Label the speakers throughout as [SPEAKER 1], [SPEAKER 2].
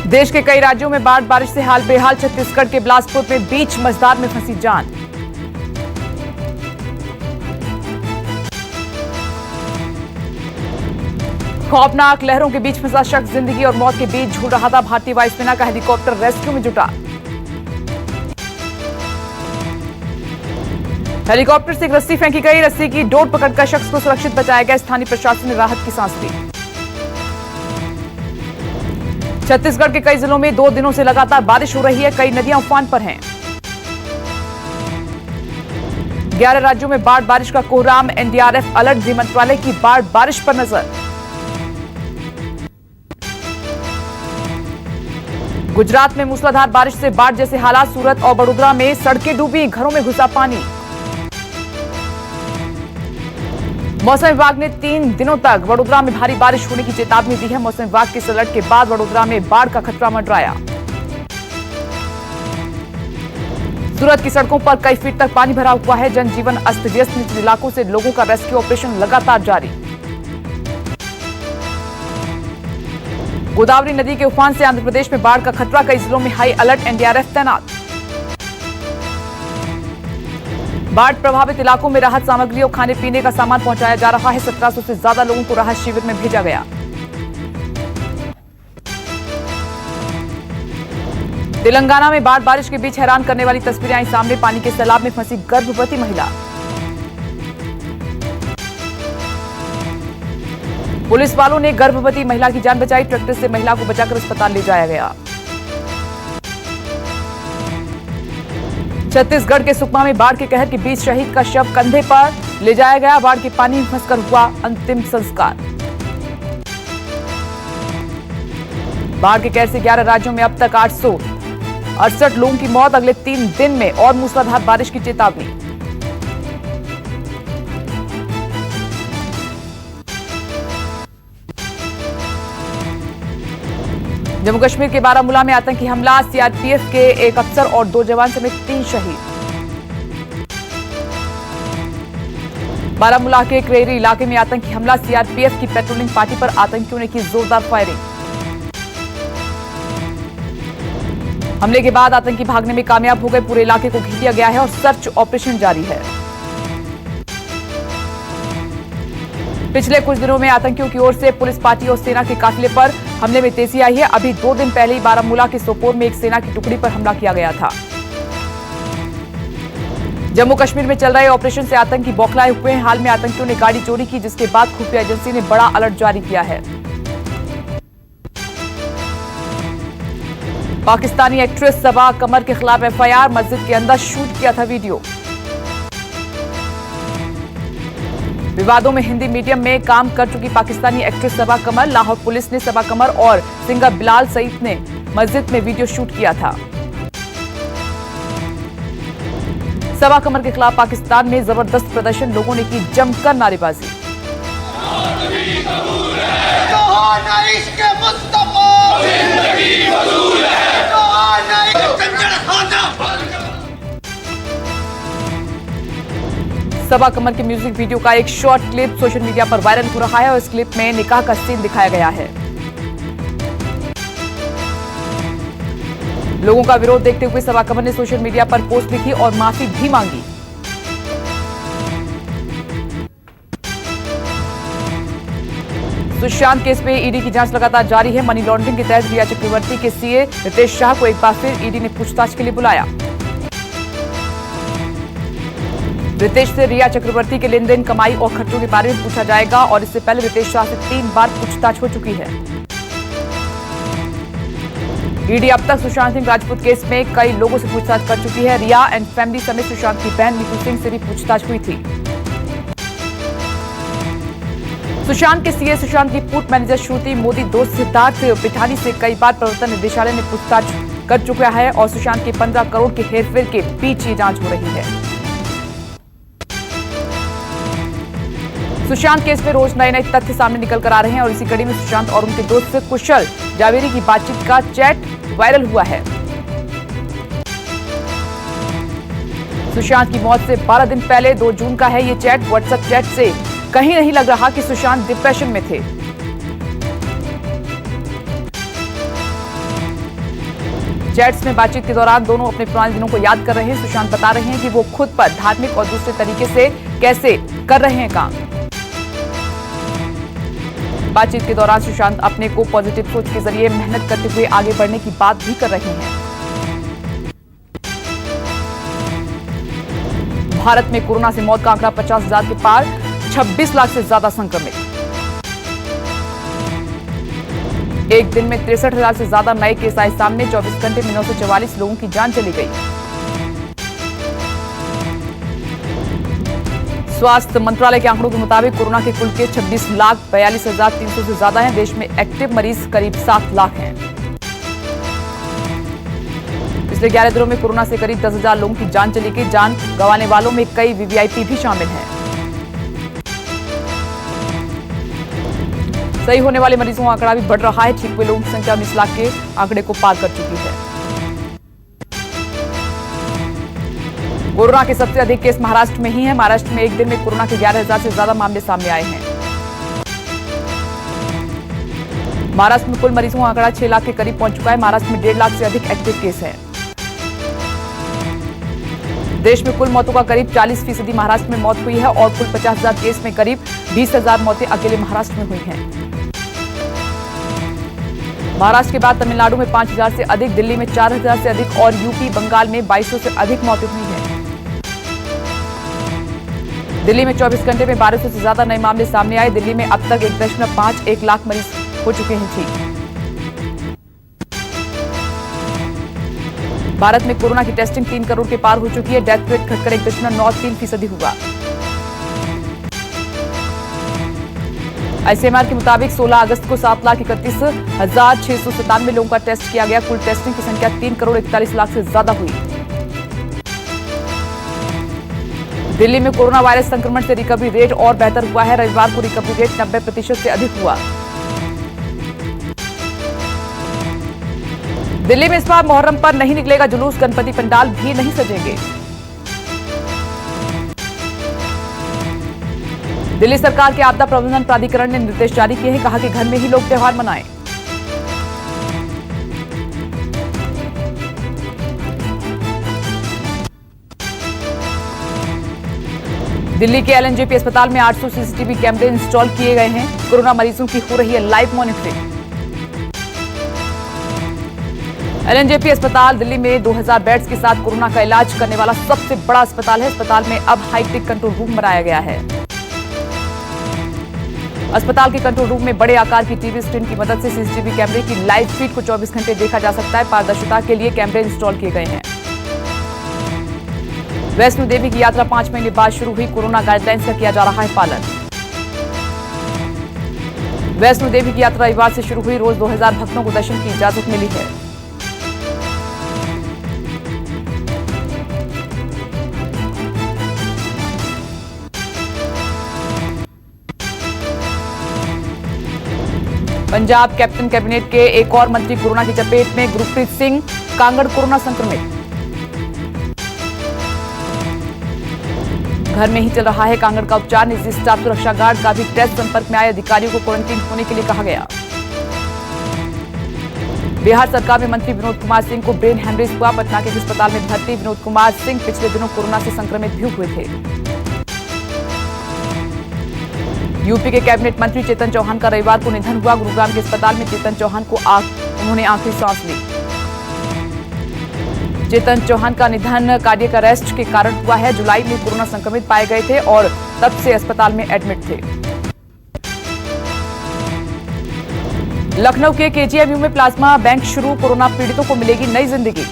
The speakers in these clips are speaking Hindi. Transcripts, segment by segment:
[SPEAKER 1] देश के कई राज्यों में बाढ़ बारिश से हाल बेहाल। छत्तीसगढ़ के बिलासपुर में बीच मझधार में फंसी जान। खौफनाक लहरों के बीच फंसा शख्स जिंदगी और मौत के बीच झूल रहा था। भारतीय वायुसेना का हेलीकॉप्टर रेस्क्यू में जुटा। हेलीकॉप्टर से एक रस्सी फेंकी गई। रस्सी की डोर पकड़कर शख्स को सुरक्षित बचाया गया। स्थानीय प्रशासन ने राहत की सांस ली। छत्तीसगढ़ के कई जिलों में 2 दिनों से लगातार बारिश हो रही है। कई नदियां उफान पर हैं। 11 राज्यों में बाढ़ बारिश का कोहराम। NDRF alert. गृह मंत्रालय की बाढ़ बारिश पर नजर। गुजरात में मूसलाधार बारिश से बाढ़ जैसे हालात। सूरत और वडोदरा में सड़कें डूबी। घरों में घुसा पानी। मौसम विभाग ने 3 दिनों तक वडोदरा में भारी बारिश होने की चेतावनी दी है। मौसम विभाग के इस अलर्ट के बाद वडोदरा में बाढ़ का खतरा मंडराया। सूरत की सड़कों पर कई फीट तक पानी भरा हुआ है। जनजीवन अस्त व्यस्त। निचले इलाकों से लोगों का रेस्क्यू ऑपरेशन लगातार जारी। गोदावरी नदी के उफान से आंध्र प्रदेश में बाढ़ का खतरा। कई जिलों में हाई अलर्ट। एनडीआरएफ तैनात। बाढ़ प्रभावित इलाकों में राहत सामग्री और खाने पीने का सामान पहुंचाया जा रहा है। 1700 से ज्यादा लोगों को राहत शिविर में भेजा गया। तेलंगाना में बाढ़ बारिश के बीच हैरान करने वाली तस्वीरें आई सामने। पानी के सैलाब में फंसी गर्भवती महिला। पुलिस वालों ने गर्भवती महिला की जान बचाई। ट्रैक्टर से महिला को बचाकर अस्पताल ले जाया गया। छत्तीसगढ़ के सुकमा में बाढ़ के कहर के बीच शहीद का शव कंधे पर ले जाया गया। बाढ़ के पानी में फंसकर हुआ अंतिम संस्कार। बाढ़ के कहर से 11 राज्यों में अब तक 868 लोगों की मौत। अगले 3 दिन में और मूसलाधार बारिश की चेतावनी। जम्मू कश्मीर के बारामूला में आतंकी हमला। सीआरपीएफ के एक अफसर और 2 जवान समेत 3 शहीद। बारामूला के क्रेरी इलाके में आतंकी हमला। सीआरपीएफ की पेट्रोलिंग पार्टी पर आतंकियों ने की जोरदार फायरिंग। हमले के बाद आतंकी भागने में कामयाब हो गए। पूरे इलाके को घेर दिया गया है और सर्च ऑपरेशन जारी है। पिछले कुछ दिनों में आतंकियों की ओर से पुलिस पार्टी और सेना के काफिले पर हमले में तेजी आई है। अभी 2 दिन पहले ही बारामूला के सोपोर में एक सेना की टुकड़ी पर हमला किया गया था। जम्मू कश्मीर में चल रहे ऑपरेशन से आतंकी बौखलाए हुए हैं। हाल में आतंकियों ने गाड़ी चोरी की, जिसके बाद खुफिया एजेंसी ने बड़ा अलर्ट जारी किया है। पाकिस्तानी एक्ट्रेस सबा कमर के खिलाफ एफआईआर। मस्जिद के अंदर शूट किया था वीडियो। विवादों में हिंदी मीडियम में काम कर चुकी पाकिस्तानी एक्ट्रेस सबा कमर। लाहौर पुलिस ने सबा कमर और सिंगर बिलाल सईद ने मस्जिद में वीडियो शूट किया था। सबा कमर के खिलाफ पाकिस्तान में जबरदस्त प्रदर्शन। लोगों ने की जमकर नारेबाजी। सबा कमर के म्यूजिक वीडियो का एक शॉर्ट क्लिप सोशल मीडिया पर वायरल हो रहा है और इस क्लिप में निकाह का सीन दिखाया गया है। लोगों का विरोध देखते हुए सबा कमर ने सोशल मीडिया पर पोस्ट लिखी और माफी भी मांगी। सुशांत केस में ईडी की जांच लगातार जारी है। मनी लॉन्ड्रिंग के तहत रिया चक्रवर्ती के सीए रितेश शाह को एक बार फिर ईडी ने पूछताछ के लिए बुलाया। रितेश से रिया चक्रवर्ती के लेन देन, कमाई और खर्चों के बारे में पूछा जाएगा और इससे पहले रितेश शाह से 3 बार पूछताछ हो चुकी है। ईडी अब तक सुशांत सिंह राजपूत केस में कई लोगों से पूछताछ कर चुकी है। रिया एंड फैमिली समेत सुशांत की बहन नीतू सिंह से भी पूछताछ हुई थी। सुशांत के सीए सुशांत की पूर्व मैनेजर श्रुति मोदी दोस्त सिद्धार्थ पिठानी से कई बार प्रवर्तन निदेशालय ने पूछताछ कर चुका है और सुशांत के 15 करोड़ के हेरफेर के बीच ये जांच हो रही है। सुशांत केस में रोज नए नए तथ्य सामने निकल कर आ रहे हैं और इसी कड़ी में सुशांत और उनके दोस्त कुशल जावेरी की बातचीत का चैट वायरल हुआ है। सुशांत की मौत से 12 दिन पहले 2 जून का है ये चैट। व्हाट्सएप चैट से कहीं नहीं लग रहा कि सुशांत डिप्रेशन में थे। चैट्स में बातचीत के दौरान दोनों अपने पुराने दिनों को याद कर रहे हैं। सुशांत बता रहे हैं कि वो खुद पर धार्मिक और दूसरे तरीके से कैसे कर रहे हैं काम। बातचीत के दौरान सुशांत अपने को पॉजिटिव सोच के जरिए मेहनत करते हुए आगे बढ़ने की बात भी कर रहे हैं। भारत में कोरोना से मौत का आंकड़ा 50,000 के पार, 26 लाख से ज्यादा संक्रमित। एक दिन में 63,000 से ज्यादा नए केस आए सामने। 24 घंटे में 944 लोगों की जान चली गई। स्वास्थ्य मंत्रालय के आंकड़ों के मुताबिक कोरोना के कुल केस 26,42,300 से ज्यादा हैं। देश में एक्टिव मरीज करीब 7 लाख हैं। पिछले 11 दिनों में कोरोना से करीब 10,000 लोगों की जान चली गई। जान गंवाने वालों में कई वीवीआईपी भी शामिल हैं। सही होने वाले मरीजों का आंकड़ा भी बढ़ रहा है। ठीक हुए लोगों की संख्या 19 लाख के आंकड़े को पार कर चुकी है। कोरोना के सबसे अधिक केस महाराष्ट्र में ही हैं। महाराष्ट्र में एक दिन में कोरोना के 11,000 से ज्यादा मामले सामने आए हैं। महाराष्ट्र में कुल मरीजों का आंकड़ा 6 लाख के करीब पहुंच चुका है। महाराष्ट्र में 1.5 लाख से अधिक एक्टिव केस हैं। देश में कुल मौतों का करीब 40% महाराष्ट्र में मौत हुई है और कुल 50,000 केस में करीब 20,000 मौतें अकेले महाराष्ट्र में हुई हैं। महाराष्ट्र के बाद तमिलनाडु में 5,000 से अधिक, दिल्ली में 4,000 से अधिक और यूपी बंगाल में 2,200 से अधिक मौतें हुई हैं। दिल्ली में 24 घंटे में 1,200 से ज्यादा नए मामले सामने आए। दिल्ली में अब तक 1.51 लाख मरीज हो चुके हैं ठीक। भारत में कोरोना की टेस्टिंग 3 करोड़ के पार हो चुकी है। डेथ रेट घटकर 1.93% हुआ। आईसीएमआर के मुताबिक 16 अगस्त को 7,31,697 लोगों का टेस्ट किया गया। कुल टेस्टिंग की संख्या 3 करोड़ 41 लाख से ज्यादा हुई। दिल्ली में कोरोना वायरस संक्रमण से रिकवरी रेट और बेहतर हुआ है। रविवार को रिकवरी रेट 90% से अधिक हुआ। दिल्ली में इस बार मुहर्रम पर नहीं निकलेगा जुलूस। गणपति पंडाल भी नहीं सजेंगे। दिल्ली सरकार के आपदा प्रबंधन प्राधिकरण ने निर्देश जारी किए हैं। कहा कि घर में ही लोग त्योहार मनाएं। दिल्ली के एलएनजेपी अस्पताल में 800 सीसीटीवी कैमरे इंस्टॉल किए गए हैं। कोरोना मरीजों की हो रही है लाइव मॉनिटरिंग। एलएनजेपी अस्पताल दिल्ली में 2000 बेड्स के साथ कोरोना का इलाज करने वाला सबसे बड़ा अस्पताल है। अस्पताल में अब हाईटेक कंट्रोल रूम बनाया गया है। अस्पताल के कंट्रोल रूम में बड़े आकार की टीवी स्क्रीन की मदद से सीसीटीवी कैमरे की लाइव फीड को 24 घंटे देखा जा सकता है। पारदर्शिता के लिए कैमरे इंस्टॉल किए गए हैं। वैष्णो देवी की यात्रा 5 महीने बाद शुरू हुई। कोरोना गाइडलाइंस का किया जा रहा है पालन। वैष्णो देवी की यात्रा रविवार से शुरू हुई। रोज 2000 भक्तों को दर्शन की इजाजत मिली है। पंजाब कैप्टन कैबिनेट के एक और मंत्री कोरोना की चपेट में। गुरप्रीत सिंह कांगड़ कोरोना संक्रमित। घर में ही चल रहा है कांगड़ का उपचार। निजी स्टाफ सुरक्षा गार्ड का भी टेस्ट। संपर्क में आए अधिकारियों को क्वारंटीन होने के लिए कहा गया। बिहार सरकार में मंत्री विनोद कुमार सिंह को ब्रेन हेमरेज हुआ। पटना के अस्पताल में भर्ती विनोद कुमार सिंह पिछले दिनों कोरोना से संक्रमित भी हुए थे। यूपी के कैबिनेट मंत्री चेतन चौहान का रविवार को निधन हुआ। गुरुग्राम के अस्पताल में चेतन चौहान को उन्होंने आखिरी सांस ली। चेतन चौहान का निधन कार्डियक अरेस्ट के कारण हुआ है। जुलाई में कोरोना संक्रमित पाए गए थे और तब से अस्पताल में एडमिट थे। लखनऊ के केजीएमयू में प्लाज्मा बैंक शुरू। कोरोना पीड़ितों को मिलेगी नई जिंदगी।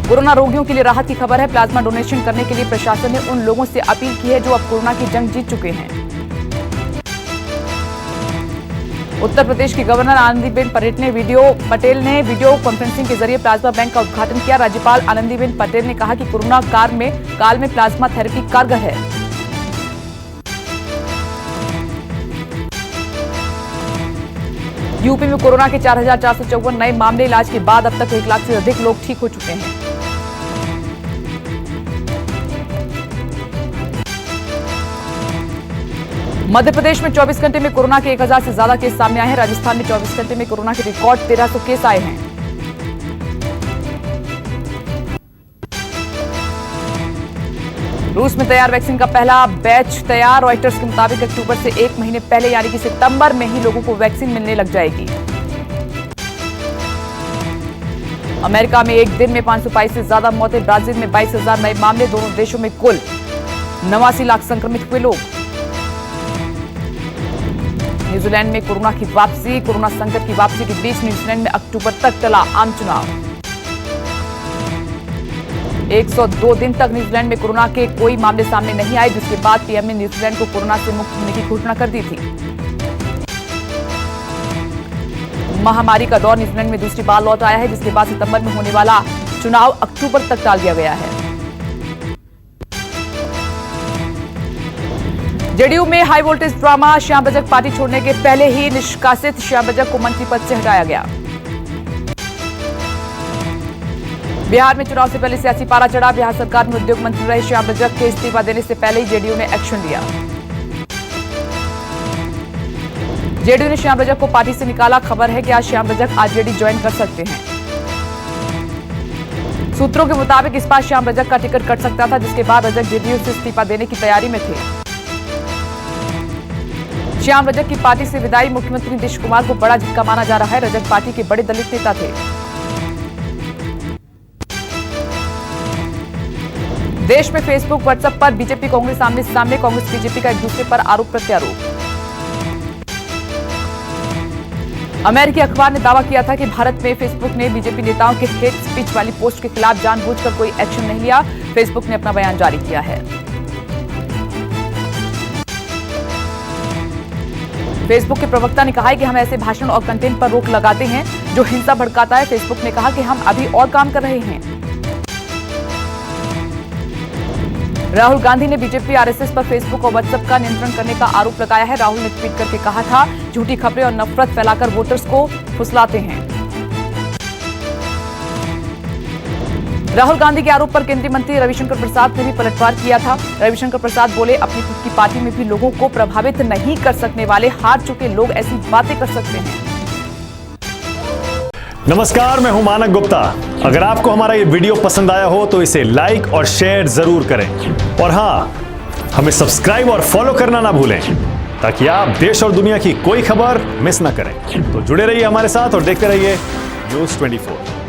[SPEAKER 1] कोरोना रोगियों के लिए राहत की खबर है। प्लाज्मा डोनेशन करने के लिए प्रशासन ने उन लोगों से अपील की है जो अब कोरोना की जंग जीत चुके हैं। उत्तर प्रदेश की गवर्नर आनंदीबेन पटेल ने वीडियो कॉन्फ्रेंसिंग के जरिए प्लाज्मा बैंक का उद्घाटन किया। राज्यपाल आनंदीबेन पटेल ने कहा कि कोरोना काल में प्लाज्मा थेरेपी कारगर है। यूपी में कोरोना के 4,454 नए मामले। इलाज के बाद अब तक 1 लाख से अधिक लोग ठीक हो चुके हैं। मध्य प्रदेश में 24 घंटे में कोरोना के 1000 से ज्यादा केस सामने आए हैं। राजस्थान में 24 घंटे में कोरोना के रिकॉर्ड 1300 केस आए हैं। रूस में तैयार वैक्सीन का पहला बैच तैयार। रॉयटर्स के मुताबिक अक्टूबर से 1 महीने पहले यानी कि सितंबर में ही लोगों को वैक्सीन मिलने लग जाएगी। अमेरिका में एक दिन में 522 से ज्यादा मौतें। ब्राजील में 22,000 नए मामले। दोनों देशों में कुल 89 लाख संक्रमित हुए लोग। न्यूजीलैंड में कोरोना की वापसी। कोरोना संकट की वापसी के बीच न्यूजीलैंड में अक्टूबर तक चला आम चुनाव। 102 दिन तक न्यूजीलैंड में कोरोना के कोई मामले सामने नहीं आए, जिसके बाद पीएम ने न्यूजीलैंड को कोरोना से मुक्त होने की घोषणा कर दी थी। महामारी का दौर न्यूजीलैंड में दूसरी बार लौट आया है, जिसके बाद सितंबर में होने वाला चुनाव अक्टूबर तक टाल दिया गया है। जेडीयू में high voltage drama. Shyam Rajak party छोड़ने के पहले ही निष्कासित। श्याम रजक को मंत्री पद से हटाया गया। बिहार में चुनाव से पहले सियासी पारा चढ़ा। बिहार सरकार में उद्योग मंत्री रहे श्याम रजक के इस्तीफा देने से पहले ही जेडीयू ने एक्शन लिया। जेडीयू ने श्याम रजक को पार्टी से निकाला। खबर है कि आज श्याम रजक आरजेडी ज्वाइन कर सकते हैं। सूत्रों के मुताबिक इस बार श्याम रजक का टिकट कट सकता था, जिसके बाद रजक जेडीयू से इस्तीफा देने की तैयारी में थे। श्याम रजक की पार्टी से विदाई मुख्यमंत्री नीतीश कुमार को बड़ा झटका माना जा रहा है। रजक पार्टी के बड़े दलित नेता थे। देश में फेसबुक, व्हाट्सएप पर बीजेपी कांग्रेस आमने सामने। कांग्रेस बीजेपी का एक दूसरे पर आरोप प्रत्यारोप। अमेरिकी अखबार ने दावा किया था कि भारत में फेसबुक ने बीजेपी नेताओं के हेट स्पीच वाली पोस्ट के खिलाफ जानबूझकर कोई एक्शन नहीं लिया। फेसबुक ने अपना बयान जारी किया है। फेसबुक के प्रवक्ता ने कहा है कि हम ऐसे भाषण और कंटेंट पर रोक लगाते हैं जो हिंसा भड़काता है। फेसबुक ने कहा कि हम अभी और काम कर रहे हैं। राहुल गांधी ने बीजेपी आरएसएस पर फेसबुक और व्हाट्सएप का नियंत्रण करने का आरोप लगाया है। राहुल ने ट्वीट करके कहा था, झूठी खबरें और नफरत फैलाकर वोटर्स को फुसलाते हैं। राहुल गांधी के आरोप पर केंद्रीय मंत्री रविशंकर प्रसाद ने भी पलटवार किया था। रविशंकर प्रसाद बोले, अपनी खुद की पार्टी में भी लोगों को प्रभावित नहीं कर सकने वाले हार चुके लोग ऐसी बातें कर सकते हैं।
[SPEAKER 2] नमस्कार, मैं हूं मानक गुप्ता। अगर आपको हमारा ये वीडियो पसंद आया हो तो इसे लाइक और शेयर जरूर करें, और हां, हमें सब्सक्राइब और फॉलो करना ना भूलें ताकि आप देश और दुनिया की कोई खबर मिस ना करें। तो जुड़े रहिए हमारे साथ और देखते रहिए न्यूज़ 24।